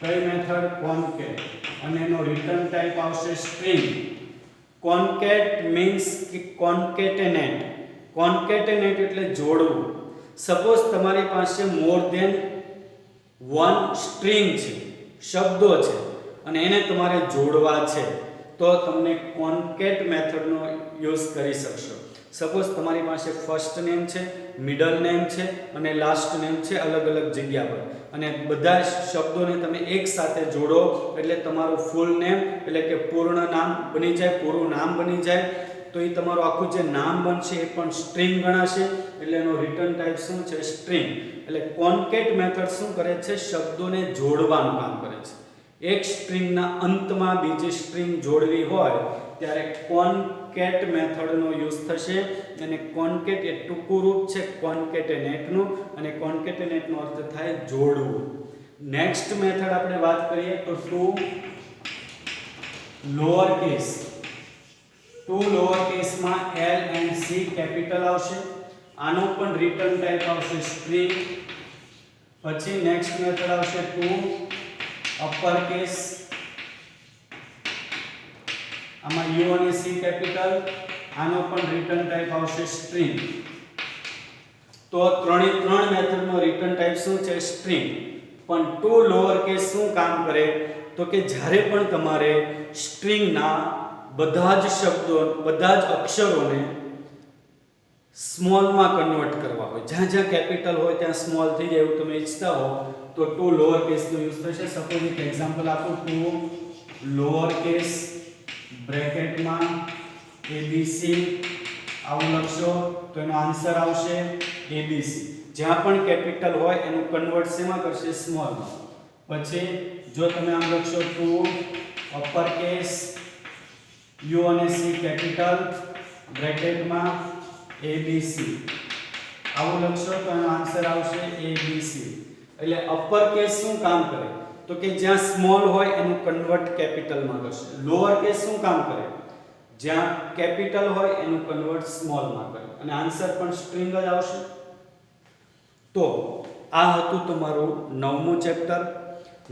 Speaker 1: કઈ મેથડ? કોનકેટ. અને એનો રિટર્ન ટાઈપ આવશે સ્ટ્રિંગ. કોનકેટ મીન્સ કે કોન્કેટેનેટ. કોન્કેટેનેટ એટલે જોડવું. સપોઝ તમારી પાસે મોર ધેન 1 સ્ટ્રિંગ છે, શબ્દો છે અને એને તમારે જોડવા છે તો તમને કોનકેટ મેથડનો યુઝ કરી શકશો. સપોઝ તમારી પાસે ફર્સ્ટ નેમ છે, મિડલ નેમ છે અને લાસ્ટ નેમ છે અલગ અલગ જગ્યા પર અને બધા શબ્દોને તમે એક સાથે જોડો એટલે તમારું ફૂલ નેમ એટલે કે પૂર્ણ નામ બની જાય, પૂરું નામ બની જાય. તો એ તમારું આખું જે નામ બનશે એ પણ સ્ટ્રિંગ ગણાશે, એટલે એનો રિટર્ન ટાઈપ શું છે? સ્ટ્રિંગ. એટલે કોન્કેટ મેથડ શું કરે છે? શબ્દોને જોડવાનું કામ કરે છે. એક સ્ટ્રિંગના અંતમાં બીજી સ્ટ્રિંગ જોડવી હોય ત્યારે કોન્કેટ મેથડનો યુઝ થશે. અને કોન્કેટ એ ટૂંકું રૂપ છે કોન્કેટેનેટનું, અને કોન્કેટેનેટનો અર્થ થાય જોડવું. નેક્સ્ટ મેથડ આપણે વાત કરીએ તો to lower case. To lower કેસમાં L and C કેપિટલ આવશે. આનો પણ રિટર્ન ટાઈપ આવશે સ્ટ્રિંગ. પછી નેક્સ્ટ મેથડ આવશે ટુ અપર કેસ. આમાં U અને C કેપિટલ, આનો પણ રિટર્ન ટાઈપ આવશે સ્ટ્રિંગ. તો ત્રણ મેથડનો રિટર્ન ટાઈપ શું છે? સ્ટ્રિંગ. પણ ટુ લોઅર કેસ શું કામ કરે? તો કે જ્યારે પણ તમારે સ્ટ્રિંગના બધા જ શબ્દો, બધા જ અક્ષરોને સ્મોલમાં કન્વર્ટ કરવા હોય, જ્યાં જ્યાં કેપિટલ હોય ત્યાં સ્મોલ થઈ જાય એવું તમે ઈચ્છતા હો તો ટુ લોઅર કેસનો યુઝ થશે. સપોઝ એક એક્ઝામ્પલ આપું, ટુ લોઅર કેસ બ્રેકેટમાં ABC આવું લખશો તો એનો આન્સર આવશે ABC. જ્યાં પણ કેપિટલ હોય એનું કન્વર્ટ શેમાં કરશે? સ્મોલમાં. પછી જો તમે આમ લખશો ટુ અપર કેસ U અને C કેપિટલ બ્રેકેટમાં ABC આવું લખશો તો એનો આન્સર આવશે ABC. એટલે અપર કેસ શું કામ કરે? તો કે જ્યાં સ્મોલ હોય એનું કન્વર્ટ કેપિટલમાં કરશે. લોઅર કેસ શું કામ કરે? જ્યાં કેપિટલ હોય એનું કન્વર્ટ સ્મોલમાં કરે, અને આન્સર પણ સ્ટ્રિંગ જ આવશે. તો આ હતું તમારું 9મું ચેપ્ટર.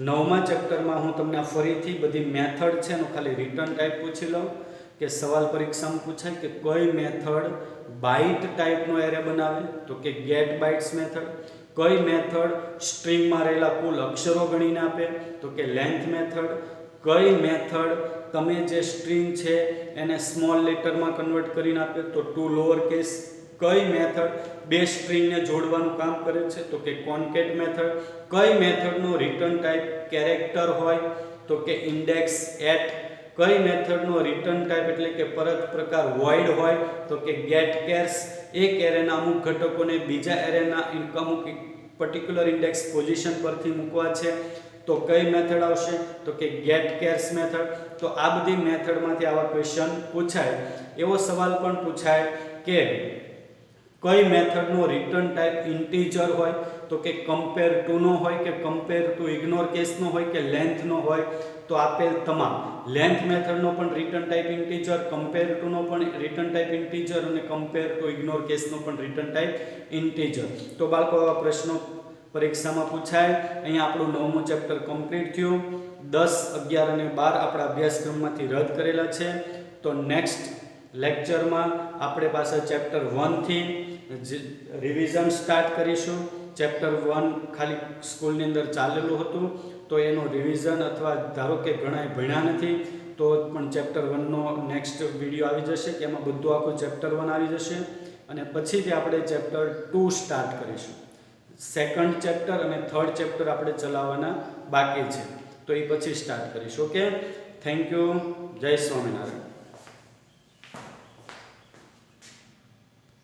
Speaker 1: 9મા ચેપ્ટરમાં હું તમને ફરીથી બધી મેથડ છે એનો ખાલી રિટર્ન ટાઈપ પૂછી લઉં કે સવાલ પરીક્ષામાં પૂછાય કે કઈ મેથડ બાઇટ ટાઈપનો એરે બનાવે, તો કે ગેટ બાઇટ્સ મેથડ. કઈ મેથડ સ્ટ્રિંગમાં રહેલા કુલ અક્ષરો ગણીને આપે, તો કે લેન્થ મેથડ. કઈ મેથડ તમે જે સ્ટ્રિંગ છે એને સ્મોલ લેટરમાં કન્વર્ટ કરીને આપે, તો ટુ લોઅર કેસ. કઈ મેથડ બે સ્ટ્રિંગને જોડવાનું કામ કરે છે, તો કે કોન્કેટ મેથડ. કઈ મેથડનો રિટર્ન ટાઈપ કેરેક્ટર હોય, તો કે ઇન્ડેક્સ એટ. કઈ મેથડનો રિટર્ન ટાઈપ એટલે કે પરત પ્રકાર વોઇડ હોય, તો કે ગેટ કેર્સ. એક એરેના અમુક ઘટકોને બીજા એરેના અમુક પર્ટિક્યુલર ઇન્ડેક્સ પોઝિશન પરથી મૂકવા છે તો કઈ મેથડ આવશે, તો કે ગેટ કેર્સ મેથડ. તો આ બધી મેથડમાંથી આવા ક્વેશ્ચન પૂછાય. એવો સવાલ પણ પૂછાય કે કઈ મેથડનો રિટર્ન ટાઈપ ઇન્ટીજર હોય, તો કે કમ્પેર ટુ નો હોય, કે કમ્પેર ટુ ઇગ્નોર કેસનો હોય, કે લેન્થનો હોય. તો આપેલ તમામ લેન્થ મેથડનો પણ રિટર્ન ટાઈપ ઇન્ટીજર, કમ્પેર ટુનો પણ રિટર્ન ટાઈપ ઇન્ટીજર, અને કમ્પેર ટુ ઇગ્નોર કેસનો પણ રિટર્ન ટાઈપ ઇન્ટીજર. તો બાળકો આવા પ્રશ્નો પરીક્ષામાં પૂછાય. અહીંયા આપણું 9મું ચેપ્ટર કમ્પ્લીટ થયું. 10, 11 અને 12 આપણા અભ્યાસક્રમમાંથી રદ કરેલા છે. તો નેક્સ્ટ લેક્ચરમાં આપણે પાછા ચેપ્ટર 1 થી રિવિઝન સ્ટાર્ટ કરીશું. ચેપ્ટર 1 ખાલી સ્કૂલની અંદર ચાલેલું હતું તો એનું રિવિઝન, અથવા ધારો કે ઘણા ભણ્યા નથી તો પણ ચેપ્ટર 1નો નેક્સ્ટ વિડીયો આવી જશે કે એમાં બધું આખું ચેપ્ટર 1 આવી જશે. અને પછીથી આપણે ચેપ્ટર 2 સ્ટાર્ટ કરીશું. સેકન્ડ ચેપ્ટર અને થર્ડ ચેપ્ટર આપણે ચલાવવાના બાકી છે, તો એ પછી સ્ટાર્ટ કરીશું. Okay, thank you. જય સ્વામિનારાયણ.